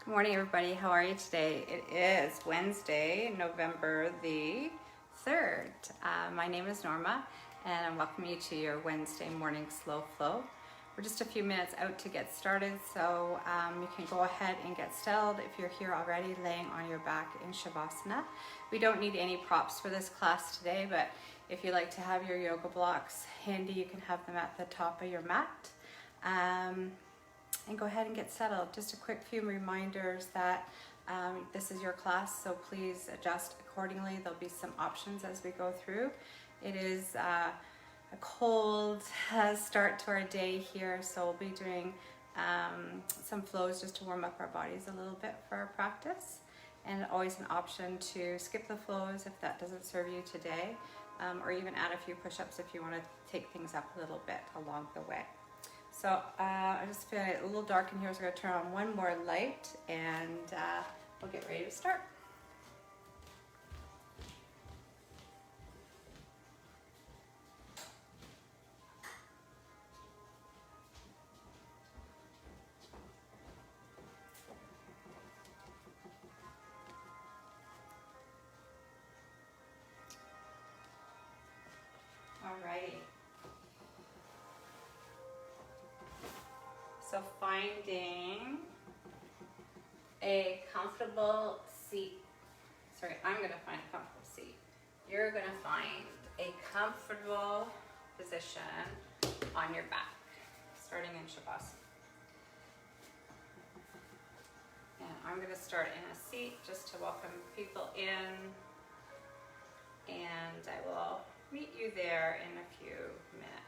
Good morning, everybody. How are you today? It is Wednesday, November the 3rd. My name is Norma, and I welcome you to your Wednesday morning slow flow. We're just a few minutes out to get started, so you can go ahead and get settled if you're here already laying on your back in Shavasana. We don't need any props for this class today, but if you like to have your yoga blocks handy, you can have them at the top of your mat. And go ahead and get settled. Just a quick few reminders that this is your class, so please adjust accordingly. There'll be some options as we go through. It is a cold start to our day here, so we'll be doing some flows just to warm up our bodies a little bit for our practice. And always an option to skip the flows if that doesn't serve you today, or even add a few push-ups if you want to take things up a little bit along the way. So I just feel it a little dark in here, so I'm going to turn on one more light and we'll get ready to start. All right. So finding a comfortable seat. Sorry, I'm going to find a comfortable seat. You're going to find a comfortable position on your back, starting in Shavasana. And I'm going to start in a seat just to welcome people in, and I will meet you there in a few minutes.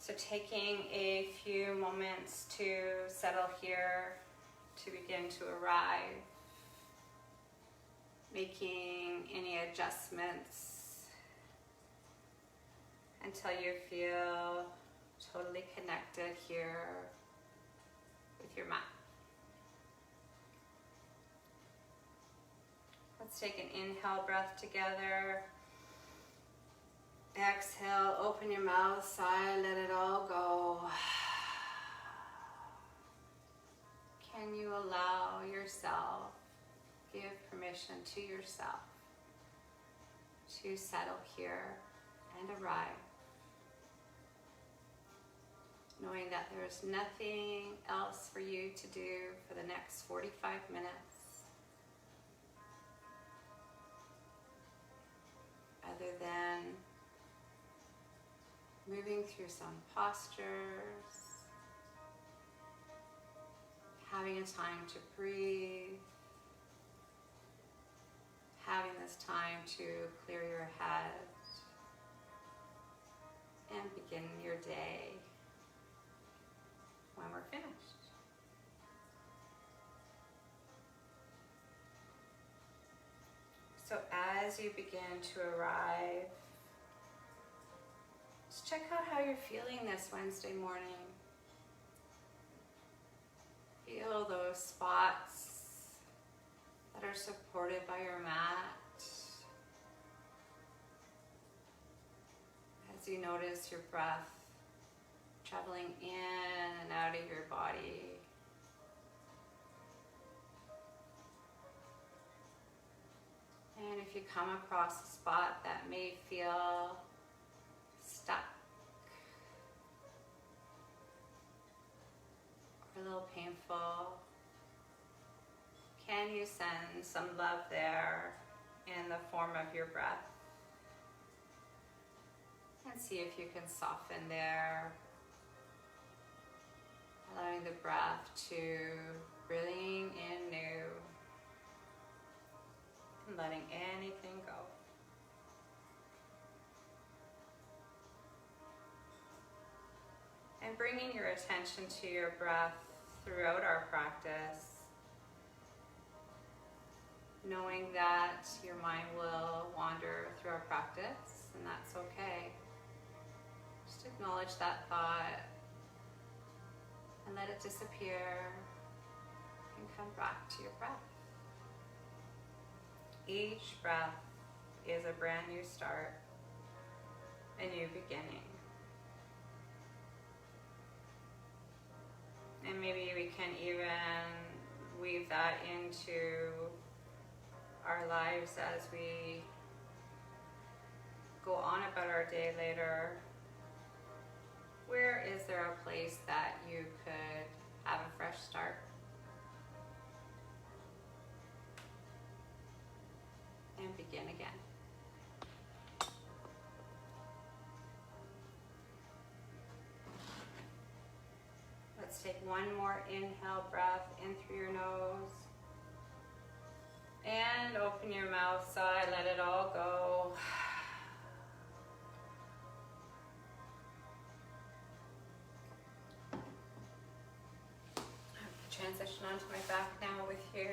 So taking a few moments to settle here, to begin to arrive, making any adjustments until you feel totally connected here with your mat. Let's take an inhale breath together. Exhale, open your mouth, sigh, let it all go. Can you allow yourself, give permission to yourself to settle here and arrive, knowing that there's nothing else for you to do for the next 45 minutes other than moving through some postures, having a time to breathe, having this time to clear your head and begin your day when we're finished. So as you begin to arrive, just check out how you're feeling this Wednesday morning. Feel those spots that are supported by your mat. As you notice your breath traveling in and out of your body. And if you come across a spot that may feel stuck or a little painful, can you send some love there in the form of your breath? And see if you can soften there, allowing the breath to bring in new and letting anything go. And bringing your attention to your breath throughout our practice, knowing that your mind will wander through our practice, and that's okay. Just acknowledge that thought and let it disappear and come back to your breath. Each breath is a brand new start, a new beginning. And maybe we can even weave that into our lives as we go on about our day later. Where is there a place that you could have a fresh start? And begin again. Let's take one more inhale breath in through your nose. And open your mouth side, let it all go. Transition onto my back now with you.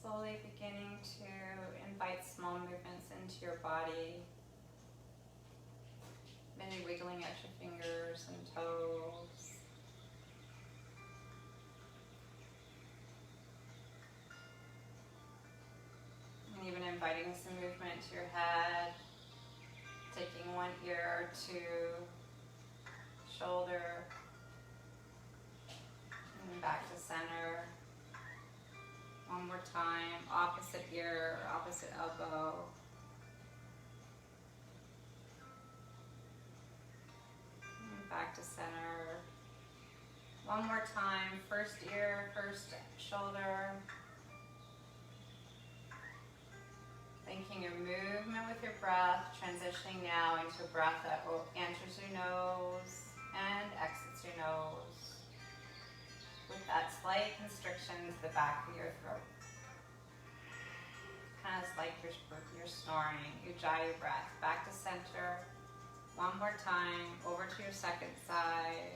Slowly beginning to invite small movements into your body. Maybe wiggling out your fingers and toes. And even inviting some movement to your head. Taking one ear to shoulder. And back to center. One more time, opposite ear, opposite elbow. And back to center. One more time, first ear, first shoulder. Thinking your movement with your breath, transitioning now into a breath that enters your nose and exits your nose. With that slight constriction to the back of your throat. Kind of like you're snoring. You jai your breath. Back to center. One more time. Over to your second side.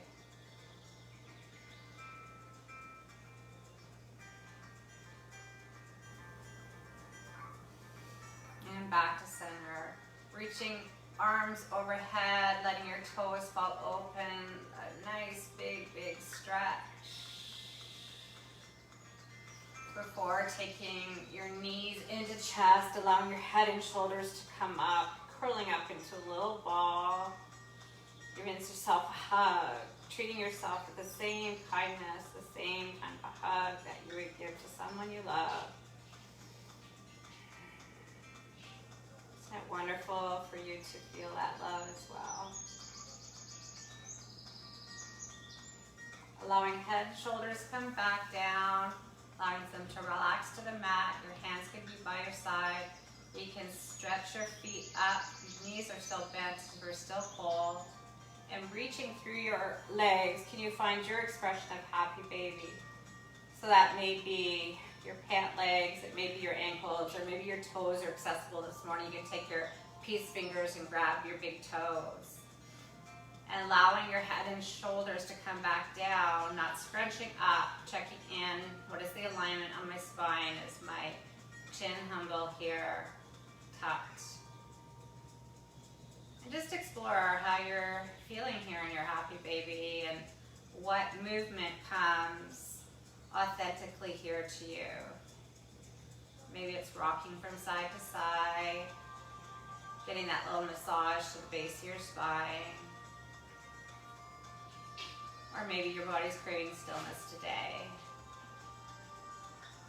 And back to center. Reaching arms overhead, letting your toes fall open. A nice big stretch. Before taking your knees into chest, allowing your head and shoulders to come up, curling up into a little ball. Giving yourself a hug, treating yourself with the same kindness, the same kind of a hug that you would give to someone you love. Isn't it wonderful for you to feel that love as well? Allowing head and shoulders come back down. Allowing them to relax to the mat. Your hands can be by your side. You can stretch your feet up. Your knees are still bent, we're still whole. And reaching through your legs, can you find your expression of happy baby? So that may be your pant legs, it may be your ankles, or maybe your toes are accessible this morning. You can take your peace fingers and grab your big toes. And allowing your head and shoulders to come back down, not scrunching up, checking in. What is the alignment on my spine? Is my chin humble here, tucked? And just explore how you're feeling here in your happy baby and what movement comes authentically here to you. Maybe it's rocking from side to side, getting that little massage to the base of your spine. Or maybe your body's craving stillness today.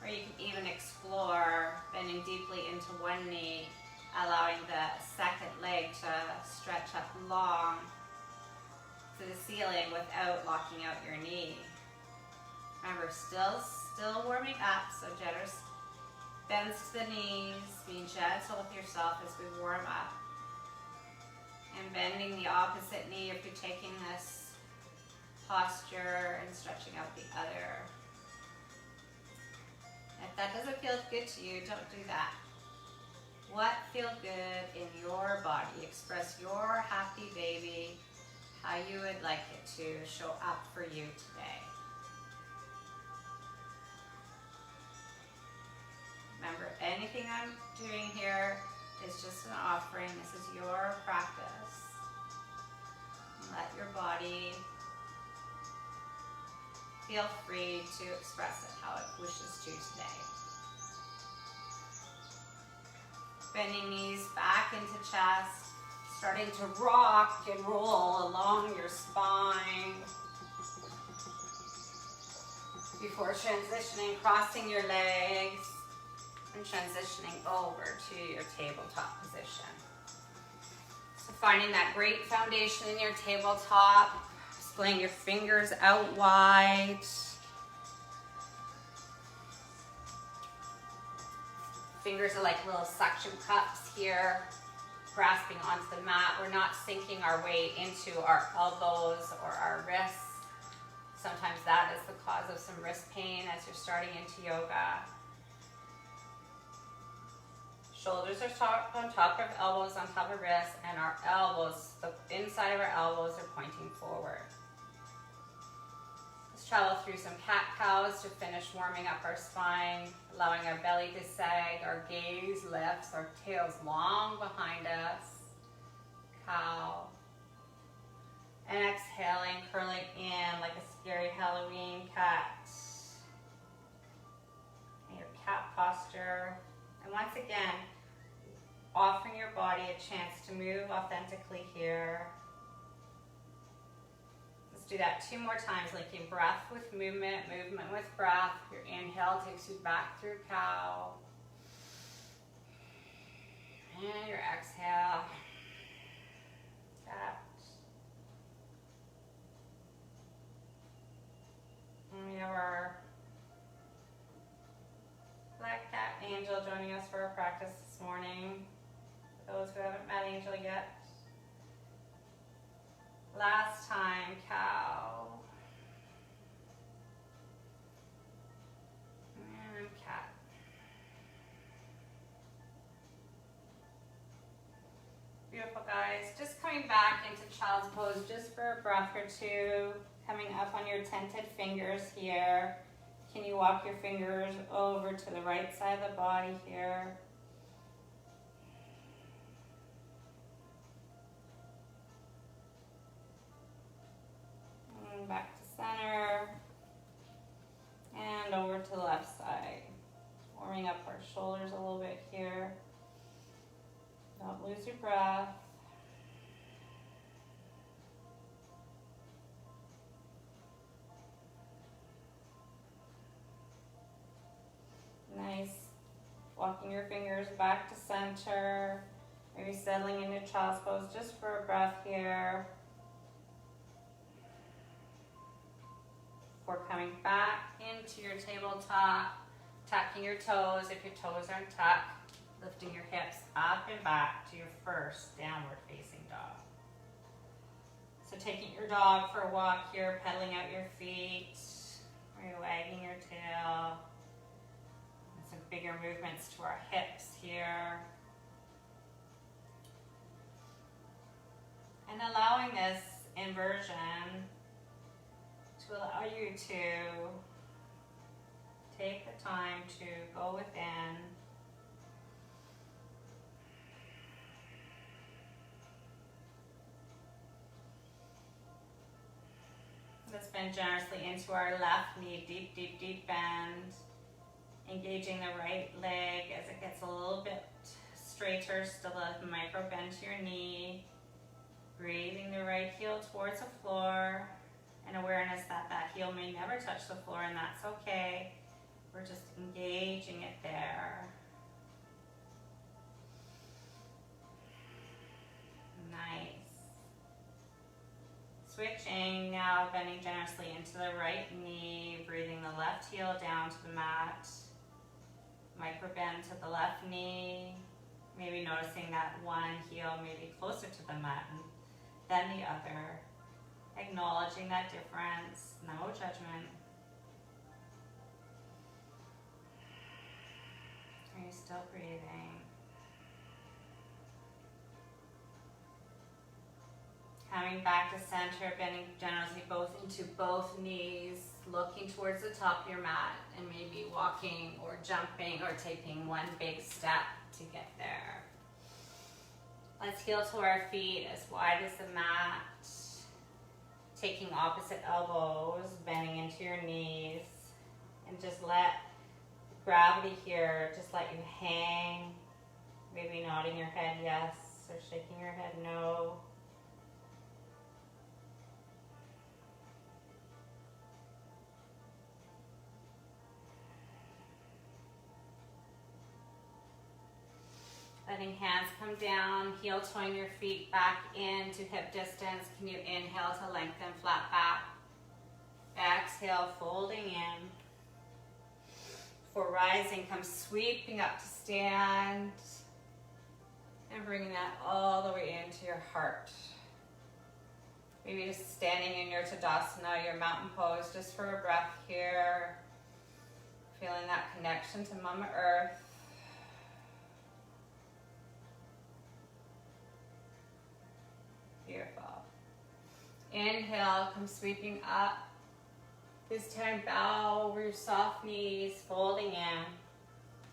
Or you can even explore bending deeply into one knee, allowing the second leg to stretch up long to the ceiling without locking out your knee. Remember, still warming up, so generous bends to the knees, being gentle with yourself as we warm up. And bending the opposite knee if you're taking this posture and stretching out the other. If that doesn't feel good to you, don't do that. what feels good in your body. Express your happy baby, how you would like it to show up for you today. Remember, anything I'm doing here is just an offering. This is your practice. Let your body feel free to express it how it wishes to today. Bending knees back into chest, starting to rock and roll along your spine. Before transitioning, crossing your legs and transitioning over to your tabletop position. So finding that great foundation in your tabletop, displaying your fingers out wide. Fingers are like little suction cups here, grasping onto the mat. We're not sinking our way into our elbows or our wrists. Sometimes that is the cause of some wrist pain as you're starting into yoga. Shoulders are on top of elbows, on top of wrists, and our elbows, the inside of our elbows are pointing forward. Let's travel through some cat-cows to finish warming up our spine, allowing our belly to sag, our gaze lifts, our tail's long behind us. Cow. And exhaling, curling in like a scary Halloween cat. And your cat posture. And once again, offering your body a chance to move authentically here. Let's do that 2 more times, linking breath with movement, movement with breath. Your inhale takes you back through cow. And your exhale, cat. And we have our Black Cat Angel joining us for our practice this morning. For those who haven't met Angel yet. Last time, cow. And cat. Beautiful, guys. Just coming back into child's pose just for a breath or 2. Coming up on your tented fingers here. Can you walk your fingers over to the right side of the body here? And back to center. And over to the left side. Warming up our shoulders a little bit here. Don't lose your breath. Nice. Walking your fingers back to center. Maybe settling into child's pose just for a breath here. Before coming back into your tabletop, tucking your toes if your toes aren't tucked, lifting your hips up and back to your first downward facing dog. So taking your dog for a walk here, pedaling out your feet, or you're wagging your tail. Some bigger movements to our hips here. And allowing this inversion to allow you to take the time to go within. Let's bend generously into our left knee, deep, deep, deep bend. Engaging the right leg as it gets a little bit straighter, still a micro bend to your knee. Breathing the right heel towards the floor, and awareness that that heel may never touch the floor, and that's okay. We're just engaging it there. Nice. Switching now, bending generously into the right knee, breathing the left heel down to the mat. Micro bend to the left knee, maybe noticing that one heel may be closer to the mat than the other. Acknowledging that difference, no judgment. Are you still breathing? back to center, bending generously both into both knees, looking towards the top of your mat, and maybe walking or jumping or taking one big step to get there. Let's heel to our feet as wide as the mat. Taking opposite elbows, bending into your knees, and just let gravity here, just let you hang. Maybe nodding your head yes, or shaking your head no. Letting hands come down, heel toeing your feet back into hip distance. Can you inhale to lengthen, flat back? Exhale, folding in. For rising, come sweeping up to stand. And bringing that all the way into your heart. Maybe just standing in your Tadasana, your mountain pose, just for a breath here. Feeling that connection to Mama Earth. Beautiful. Inhale, come sweeping up. This time bow over your soft knees, folding in.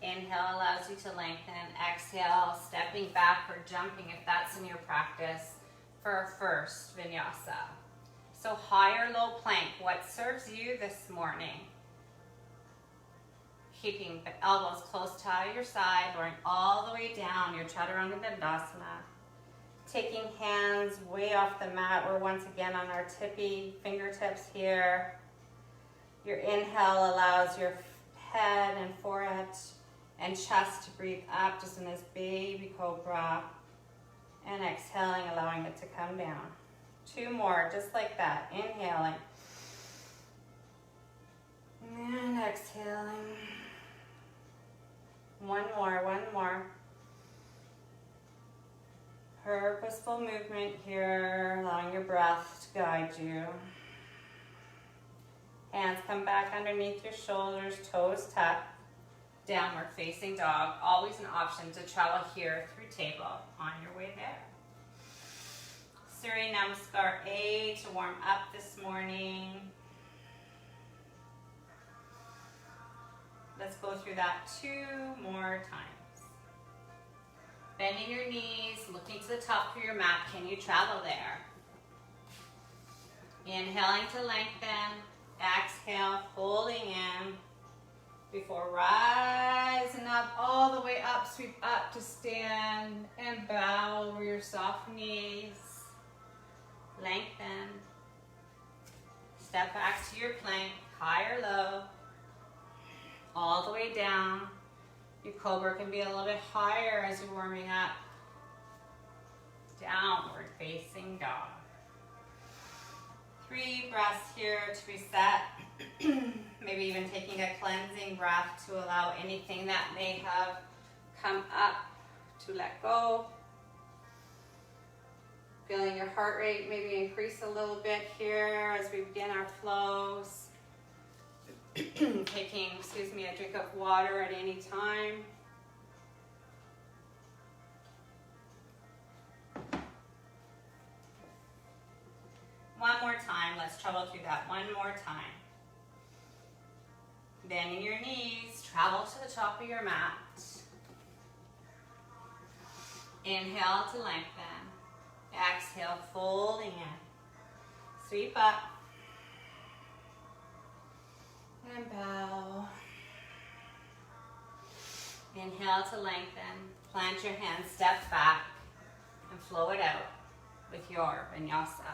Inhale allows you to lengthen. Exhale, stepping back or jumping if that's in your practice for our first vinyasa. So high or low plank, what serves you this morning? Keeping the elbows close to your side, lowering all the way down, your Chaturanga Dandasana. Taking hands way off the mat. We're once again on our tippy fingertips here. Your inhale allows your head and forehead and chest to breathe up just in this baby cobra. And exhaling, allowing it to come down. 2 more, just like that. Inhaling. And exhaling. 1 more, 1 more. Purposeful movement here, allowing your breath to guide you. Hands come back underneath your shoulders, toes tucked. Downward facing dog. Always an option to travel here through table on your way there. Surya Namaskar A to warm up this morning. Let's go through that 2 more times. Bending your knees, looking to the top of your mat. Can you travel there? Inhaling to lengthen. Exhale, folding in. Before rising up, all the way up, sweep up to stand and bow over your soft knees. Lengthen. Step back to your plank, high or low. All the way down. Your cobra can be a little bit higher as you're warming up. Downward facing dog. 3 breaths here to reset. Maybe even taking a cleansing breath to allow anything that may have come up to let go. Feeling your heart rate maybe increase a little bit here as we begin our flows. Taking, a drink of water at any time. One more time, let's travel through that 1 more time. Bending your knees, travel to the top of your mat. Inhale to lengthen. Exhale, folding in. Sweep up. And bow. Inhale to lengthen. Plant your hands, step back, and flow it out with your vinyasa.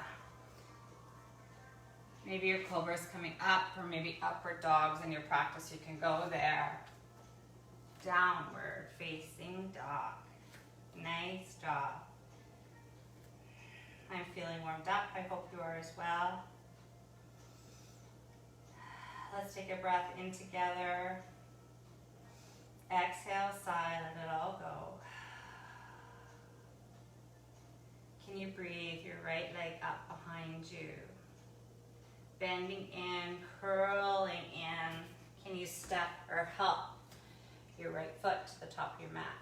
Maybe your cobra is coming up, or maybe upward dogs in your practice. You can go there. Downward facing dog. Nice job. I'm feeling warmed up. I hope you are as well. Let's take a breath in together. Exhale, sigh, let it all go. Can you breathe your right leg up behind you? Bending in, curling in. Can you step or help your right foot to the top of your mat?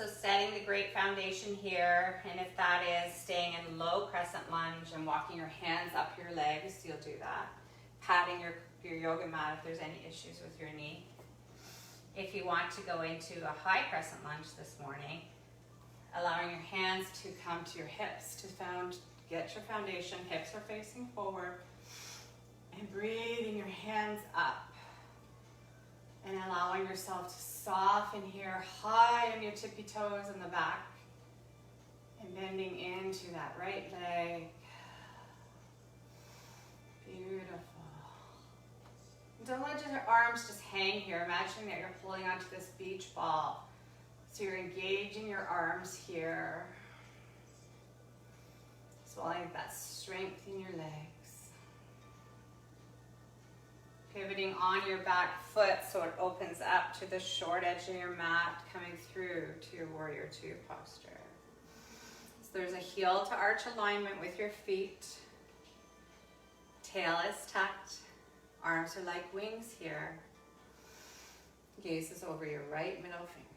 So setting the great foundation here, and if that is staying in low crescent lunge and walking your hands up your legs, you'll do that. Patting your yoga mat if there's any issues with your knee. If you want to go into a high crescent lunge this morning, allowing your hands to come to your hips to get your foundation, hips are facing forward, and breathing your hands up. And allowing yourself to soften here, high on your tippy toes in the back. And bending into that right leg. Beautiful. Don't let your arms just hang here. Imagine that you're holding onto this beach ball. So you're engaging your arms here. Swelling that strength in your legs. Pivoting on your back foot so it opens up to the short edge of your mat, coming through to your warrior two posture. So there's a heel to arch alignment with your feet. Tail is tucked. Arms are like wings here. Gaze is over your right middle finger.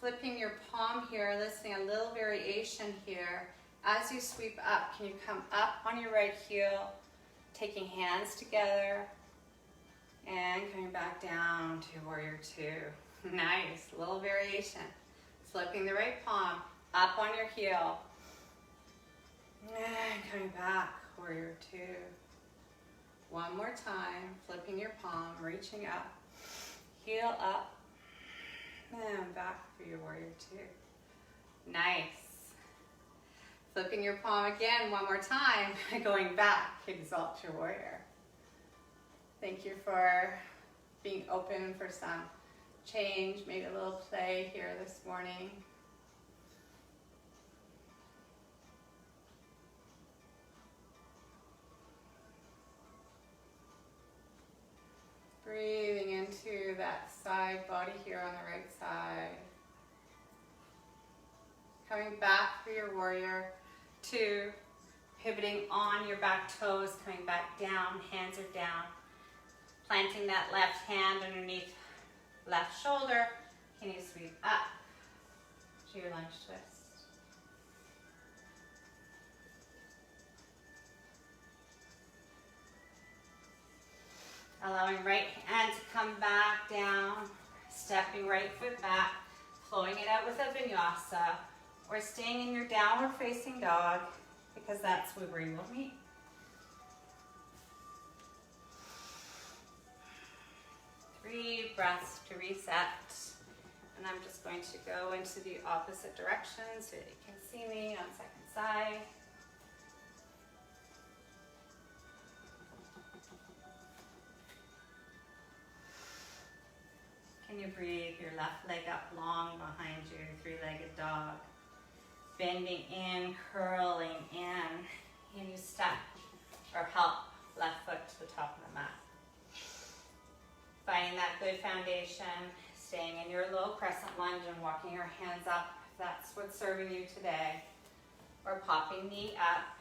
Flipping your palm here, listening a little variation here. As you sweep up, can you come up on your right heel, taking hands together, and coming back down to warrior two. Nice, little variation. Flipping the right palm, up on your heel, and coming back, warrior two. One more time, flipping your palm, reaching up, heel up, and back for your warrior two. Nice. Flipping your palm again one more time, going back, exalt your warrior. Thank you for being open for some change, maybe a little play here this morning. Breathing into that side body here on the right side. Coming back for your warrior two. Pivoting on your back toes, coming back down, hands are down. Planting that left hand underneath left shoulder. Can you sweep up to your lunge twist? Allowing right hand to come back down, stepping right foot back, flowing it out with a vinyasa, or staying in your downward facing dog, because that's where we will meet. Three breaths to reset. And I'm just going to go into the opposite direction so that you can see me on second side. Can you breathe your left leg up long behind you, three-legged dog? Bending in, curling in. Can you step or help left foot to the top of the mat? Finding that good foundation, staying in your low crescent lunge and walking your hands up if that's what's serving you today. Or popping knee up.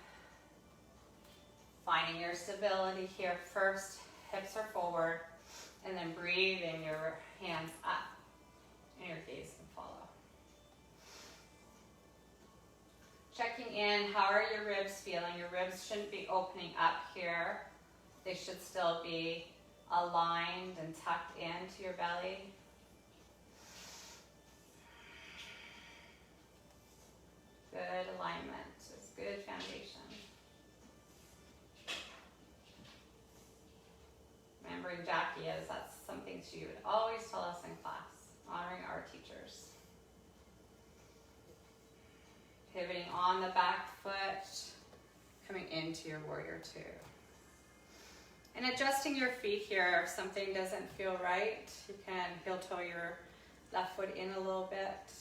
Finding your stability here first, hips are forward, and then breathing your hands up and your gaze can follow. Checking in, how are your ribs feeling? Your ribs shouldn't be opening up here. They should still be aligned and tucked into your belly. Good alignment, it's good foundation. Remembering Jackie, as that's something she would always tell us in class, honoring our teachers. Pivoting on the back foot, coming into your warrior two. And adjusting your feet here. If something doesn't feel right, you can heel toe your left foot in a little bit.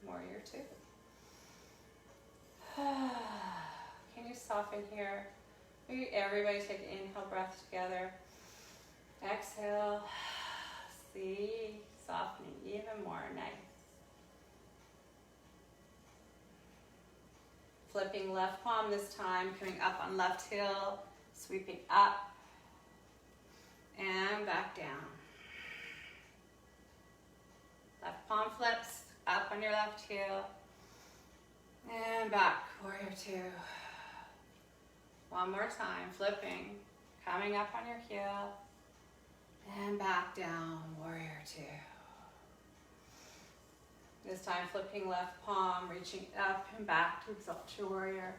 Warrior two. Can you soften here? Maybe everybody take an inhale breath together. Exhale. See, softening even more. Nice. Flipping left palm this time, coming up on left heel, sweeping up and back down. Left palm flips, up on your left heel, and back, warrior two. One more time, flipping, coming up on your heel, and back down, warrior two. This time flipping left palm, reaching up and back to exalt your warrior.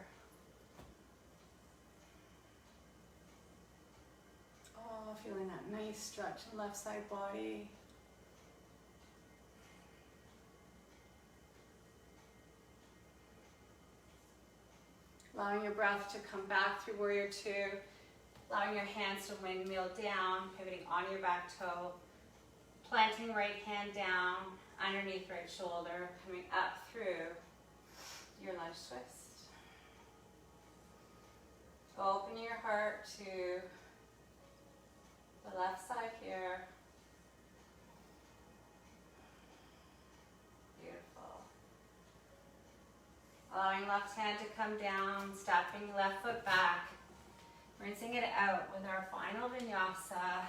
Oh, feeling that nice stretch in the left side body. Allowing your breath to come back through warrior two. Allowing your hands to windmill down, pivoting on your back toe. Planting right hand down, underneath right shoulder, coming up through your lunge twist. Open your heart to the left side here. Beautiful. Allowing left hand to come down, stepping left foot back, rinsing it out with our final vinyasa.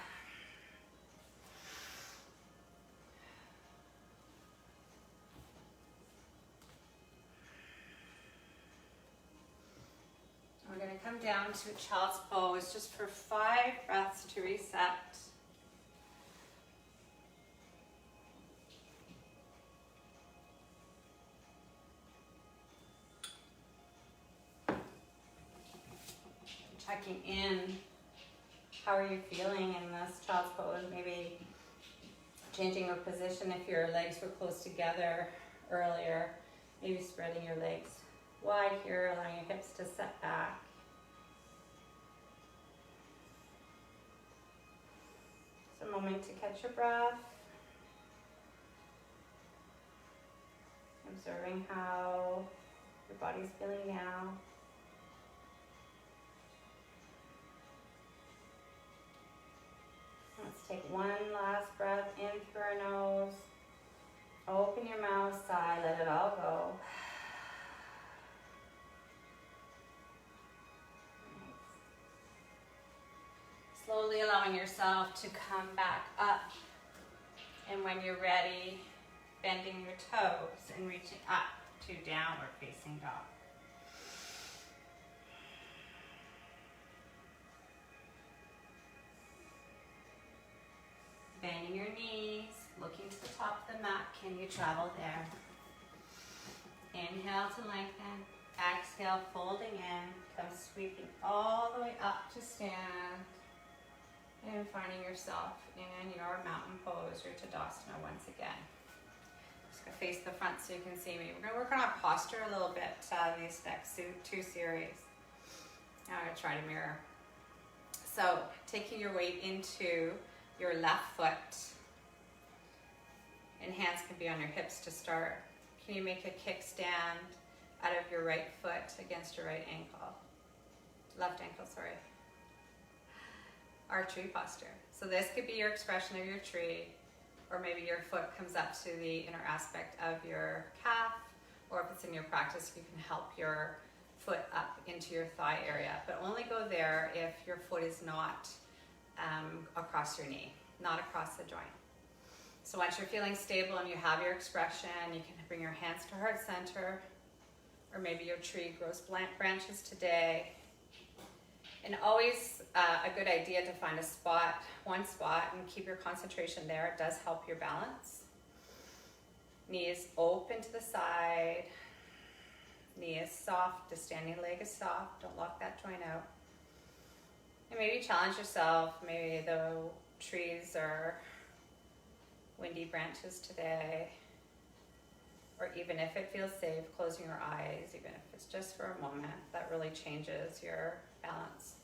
We're going to come down to a child's pose just for 5 breaths to reset. Checking in. How are you feeling in this child's pose? Maybe changing your position if your legs were close together earlier. Maybe spreading your legs wide here, allowing your hips to set back. It's a moment to catch your breath. Observing how your body's feeling now. Let's take one last breath in through our nose. Open your mouth, sigh, let it all go. Slowly allowing yourself to come back up. And when you're ready, bending your toes and reaching up to downward facing dog. Bending your knees, looking to the top of the mat. Can you travel there? Inhale to lengthen. Exhale, folding in. Come sweeping all the way up to stand. And finding yourself in your mountain pose, your Tadasana once again. Just gonna face the front so you can see me. We're gonna work on our posture a little bit in these next 2 series. Now I'm gonna try to mirror. So taking your weight into your left foot, and hands can be on your hips to start. Can you make a kickstand out of your right foot against your right ankle? Left ankle, sorry. Our tree posture. So this could be your expression of your tree, or maybe your foot comes up to the inner aspect of your calf, or if it's in your practice, you can help your foot up into your thigh area, but only go there if your foot is not across your knee, not across the joint. So once you're feeling stable and you have your expression, you can bring your hands to heart center, or maybe your tree grows branches today. And always a good idea to find a spot, one spot, and keep your concentration there. It does help your balance. Knees open to the side. Knee is soft, the standing leg is soft. Don't lock that joint out. And maybe challenge yourself. Maybe the trees are windy branches today. Or even if it feels safe, closing your eyes, even if it's just for a moment, that really changes your balance.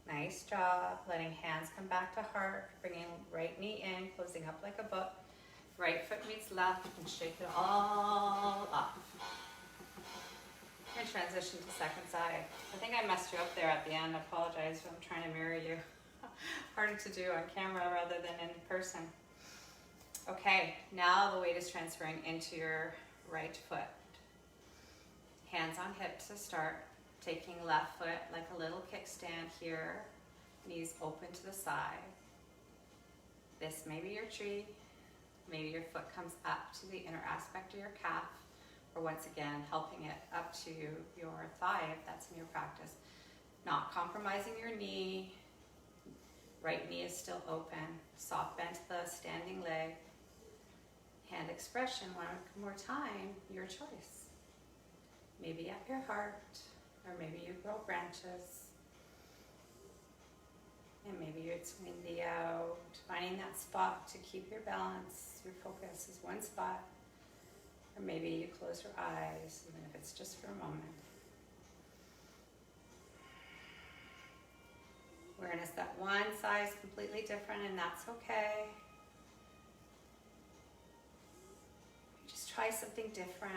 Nice job. Letting hands come back to heart, bringing right knee in, closing up like a book. Right foot meets left, and shake it all up. And transition to second side. I think I messed you up there at the end. I apologize if I'm trying to mirror you. Harder to do on camera rather than in person. Okay, now the weight is transferring into your right foot. Hands on hips to start. Taking left foot like a little kickstand here. Knees open to the side. This may be your tree. Maybe your foot comes up to the inner aspect of your calf, or once again, helping it up to your thigh if that's in your practice. Not compromising your knee. Right knee is still open. Soft bend to the standing leg. Hand expression, one more time, your choice. Maybe at your heart, or maybe you grow branches. And maybe it's windy out. Finding that spot to keep your balance, your focus is one spot. Or maybe you close your eyes, even if it's just for a moment. Awareness that one side is completely different, and that's okay. Just try something different.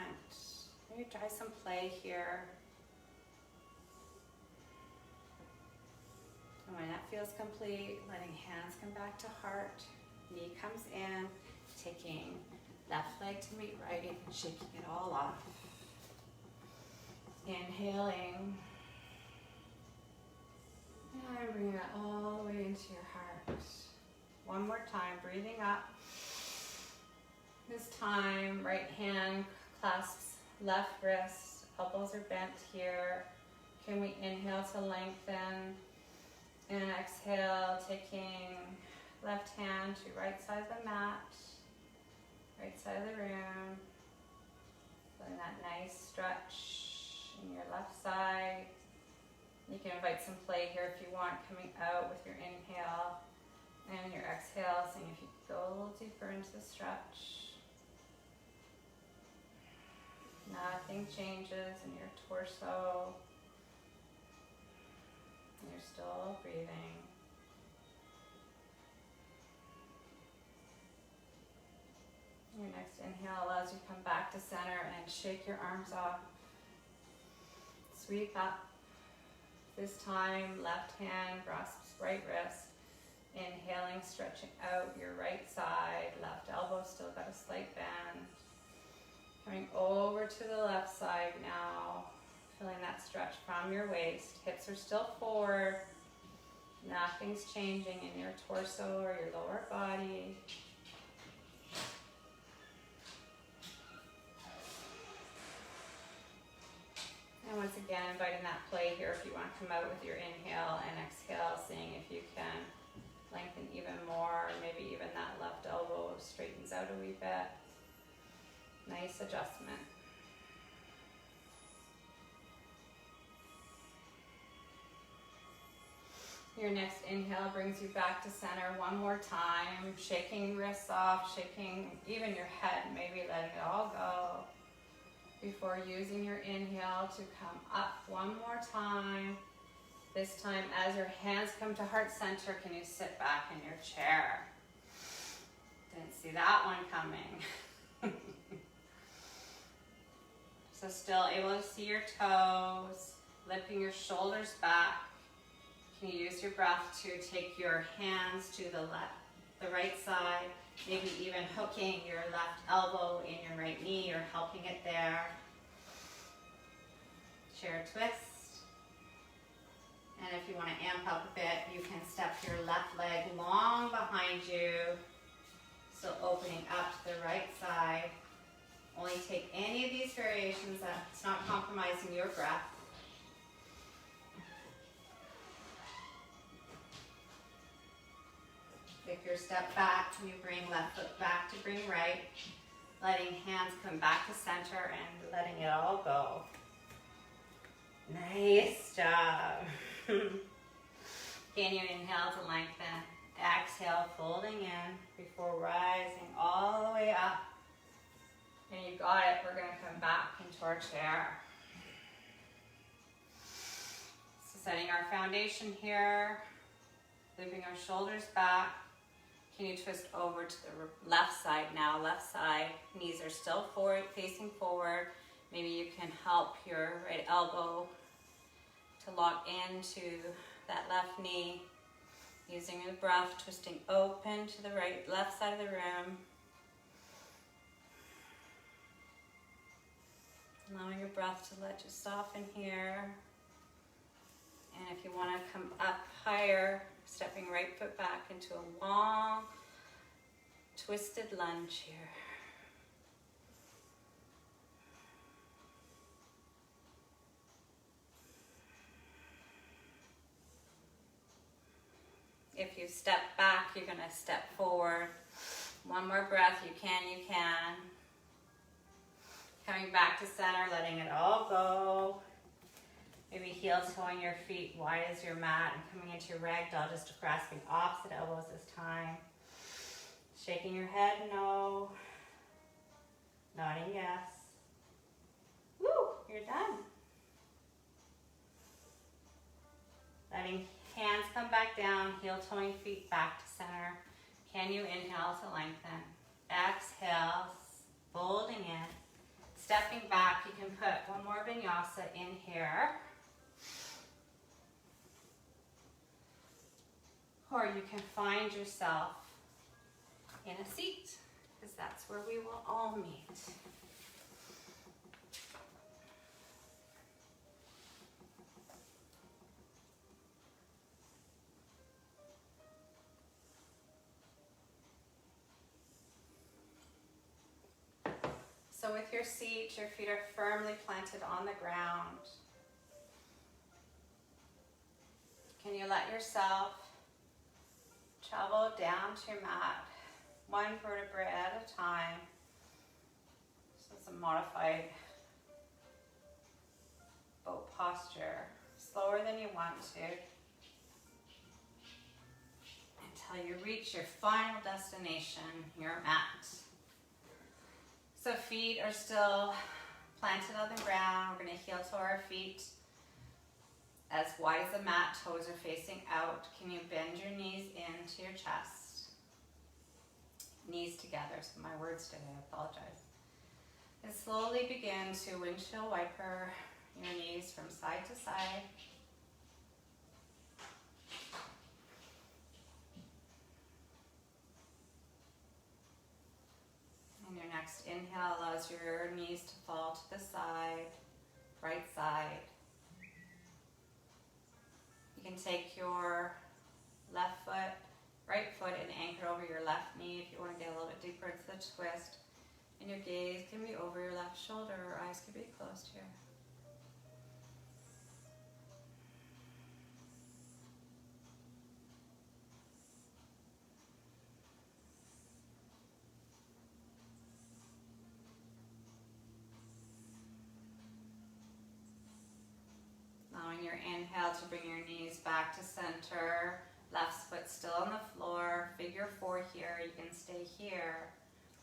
Maybe try some play here. And when that feels complete, letting hands come back to heart, knee comes in, taking left leg to meet right, and shaking it all off. Inhaling. And bring it all the way into your heart. One more time, breathing up. This time, right hand clasps left wrist, elbows are bent here. Can we inhale to lengthen? And exhale, taking left hand to right side of the mat, right side of the room. Feeling that nice stretch in your left side. You can invite some play here if you want, coming out with your inhale and your exhale, seeing if you can go a little deeper into the stretch. Nothing changes in your torso. You're still breathing. Your next inhale allows you to come back to center and shake your arms off. Sweep up. This time, left hand grasps right wrist. Inhaling, stretching out your right side. Left elbow still got a slight bend. Coming over to the left side now. Feeling that stretch from your waist. Hips are still forward. Nothing's changing in your torso or your lower body. And once again, inviting that play here if you want to come out with your inhale and exhale, seeing if you can lengthen even more, maybe even that left elbow straightens out a wee bit. Nice adjustment. Your next inhale brings you back to center one more time, shaking wrists off, shaking even your head, maybe letting it all go. Before using your inhale to come up one more time. This time, as your hands come to heart center, can you sit back in your chair? Didn't see that one coming. So still able to see your toes, lifting your shoulders back. Can you use your breath to take your hands to the right side, maybe even hooking your left elbow in your right knee or helping it there. Chair twist. And if you want to amp up a bit, you can step your left leg long behind you, still opening up to the right side. Only take any of these variations that's not compromising your breath. Pick your step back, and you bring left foot back to bring right, letting hands come back to center and letting it all go. Nice job. Can you inhale to lengthen? Exhale, folding in before rising all the way up. And you got it. We're going to come back into our chair. So setting our foundation here, looping our shoulders back. Can you twist over to the left side now? Left side, knees are still forward, facing forward. Maybe you can help your right elbow to lock into that left knee. Using your breath, twisting open to the left side of the room. breath to let you soften here. And if you want to come up higher, stepping right foot back into a long, twisted lunge here. If you step back, you're going to step forward. One more breath, you can. Coming back to center, letting it all go. Maybe heel toeing your feet wide as your mat and coming into your ragdoll, just grasping opposite elbows this time. Shaking your head, no. Nodding yes. Woo, you're done. Letting hands come back down, heel toeing feet back to center. Can you inhale to lengthen? Exhale, folding in. Stepping back, you can put one more vinyasa in here. Or you can find yourself in a seat, because that's where we will all meet. So with your seat, your feet are firmly planted on the ground. Can you let yourself travel down to your mat, one vertebrae at a time? So it's a modified boat posture, slower than you want to, until you reach your final destination, your mat. So feet are still planted on the ground. We're going to heel toe our feet as wide as the mat, toes are facing out. Can you bend your knees into your chest? Knees together, so my words today, I apologize. And slowly begin to windshield wiper your knees from side to side. And your next inhale allows your knees to fall to the side, right side. You can take your left foot, right foot, and anchor over your left knee if you want to get a little bit deeper into the twist. And your gaze can be over your left shoulder, or eyes can be closed here. Allowing your inhale to bring your knees back to center. Left foot still on the floor. Figure four here. You can stay here.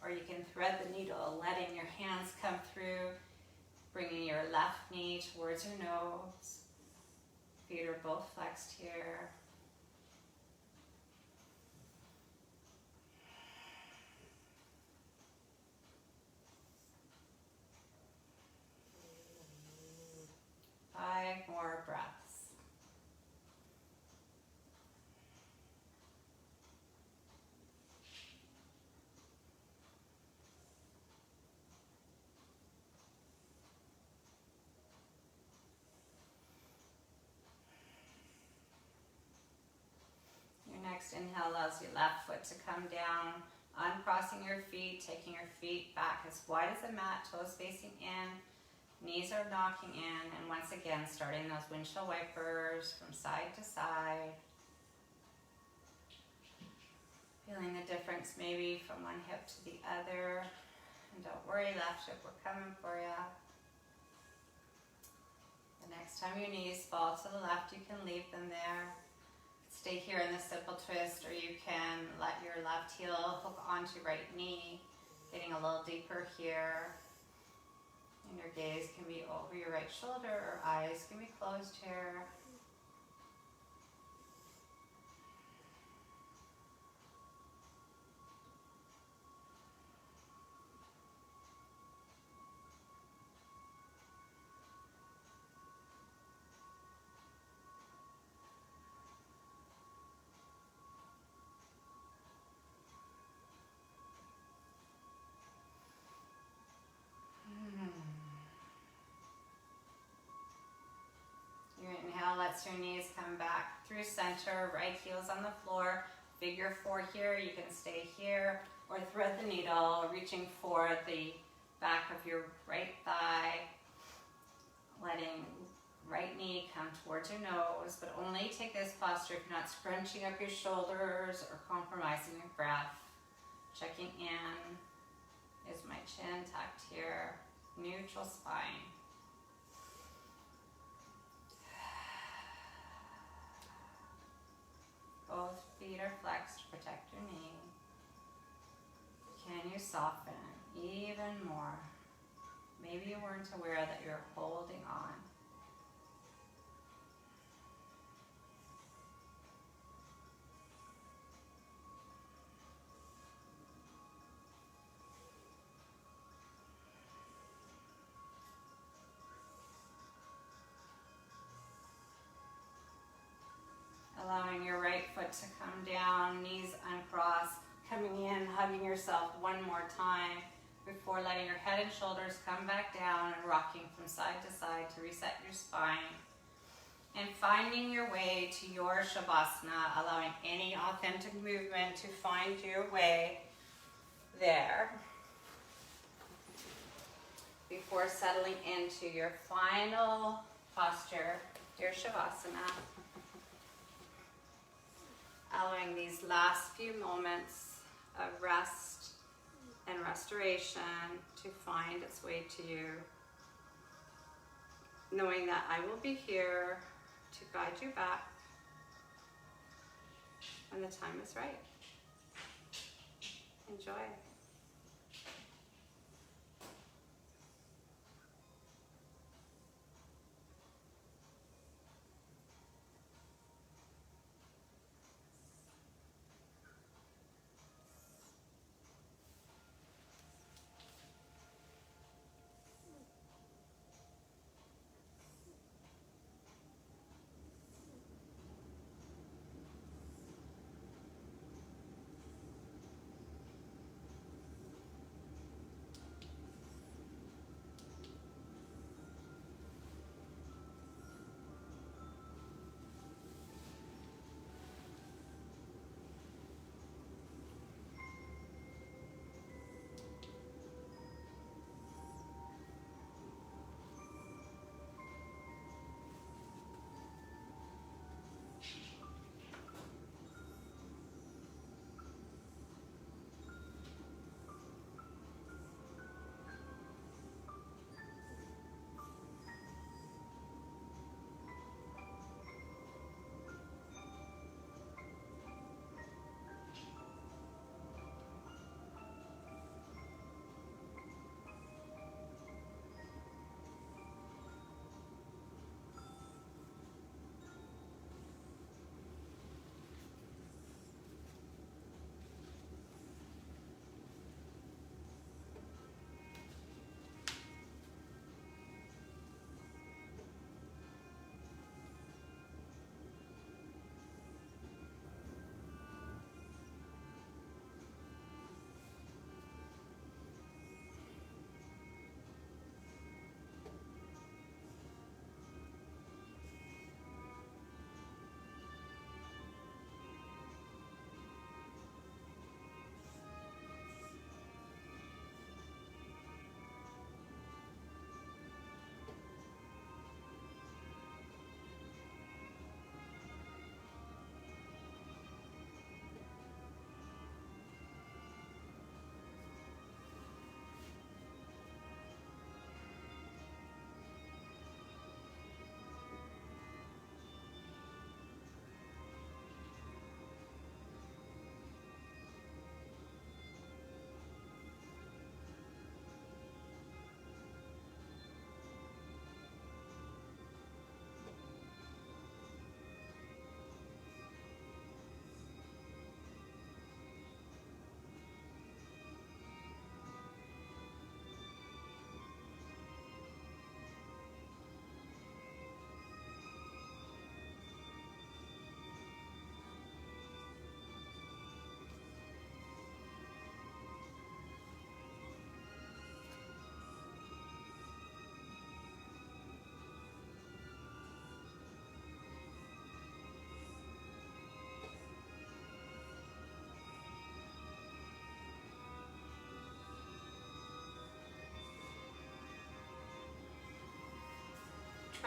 Or you can thread the needle, letting your hands come through. Bringing your left knee towards your nose. Feet are both flexed here. Five more breaths. Your next inhale allows your left foot to come down, uncrossing your feet, taking your feet back as wide as the mat, toes facing in. Knees are knocking in, and once again, starting those windshield wipers from side to side. Feeling the difference maybe from one hip to the other. And don't worry, left hip, we're coming for you. The next time your knees fall to the left, you can leave them there. Stay here in the simple twist, or you can let your left heel hook onto your right knee, getting a little deeper here. And your gaze can be over your right shoulder, or eyes can be closed here. back through center, right heels on the floor, figure 4 here, you can stay here, or thread the needle, reaching for the back of your right thigh, letting right knee come towards your nose, but only take this posture if you're not scrunching up your shoulders or compromising your breath. Checking in, is my chin tucked here, neutral spine. Both feet are flexed to protect your knee. Can you soften even more? Maybe you weren't aware that you're holding on. Allowing your right foot to come down, knees uncrossed, coming in, hugging yourself one more time before letting your head and shoulders come back down and rocking from side to side to reset your spine. And finding your way to your Shavasana, allowing any authentic movement to find your way there before settling into your final posture, your Shavasana. Allowing these last few moments of rest and restoration to find its way to you. Knowing that I will be here to guide you back when the time is right. Enjoy.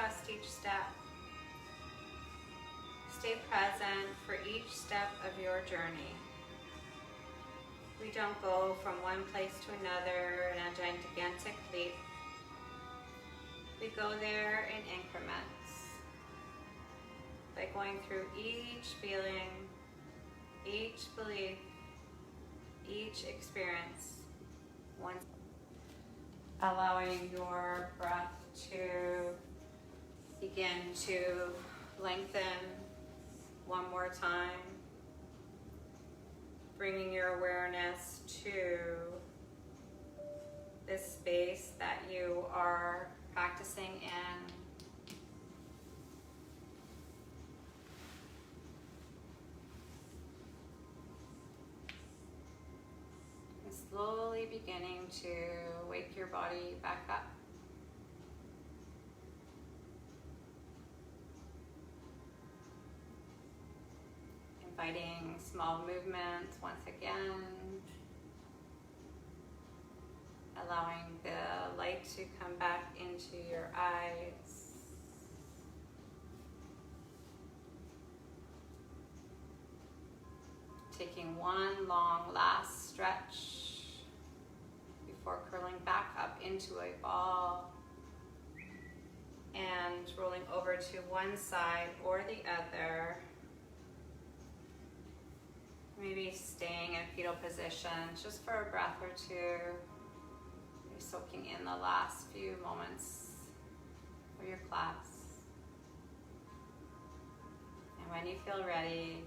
trust each step. Stay present for each step of your journey. We don't go from one place to another in a gigantic leap. We go there in increments by going through each feeling, each belief, each experience, once allowing your breath to begin to lengthen one more time, bringing your awareness to this space that you are practicing in. And slowly beginning to wake your body back up. Inviting small movements once again. Allowing the light to come back into your eyes. Taking one long last stretch before curling back up into a ball and rolling over to one side or the other. Maybe staying in fetal position just for a breath or two. Soaking in the last few moments of your class. And when you feel ready,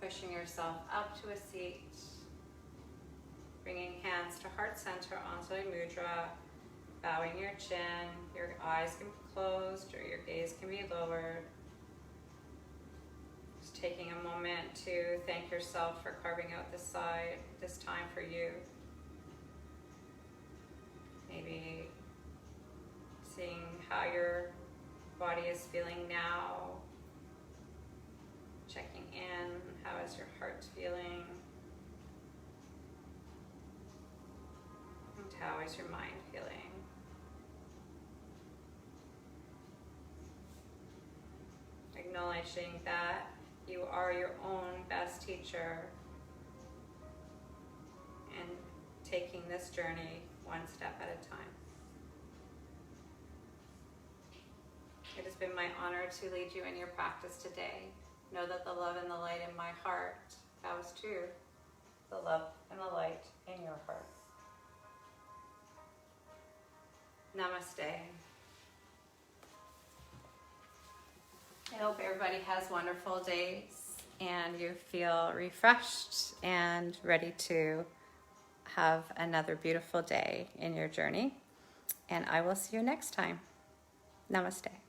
pushing yourself up to a seat, bringing hands to heart center, Anjali Mudra, bowing your chin, your eyes can be closed or your gaze can be lowered. Just taking a moment to thank yourself for carving out this time for you. Maybe seeing how your body is feeling now, checking in, how is your heart feeling, and how is your mind feeling. Acknowledging that you are your own best teacher and taking this journey one step at a time. It has been my honor to lead you in your practice today. Know that the love and the light in my heart bows to the love and the light in your heart. Namaste. I hope everybody has wonderful days and you feel refreshed and ready to have another beautiful day in your journey. And I will see you next time. Namaste.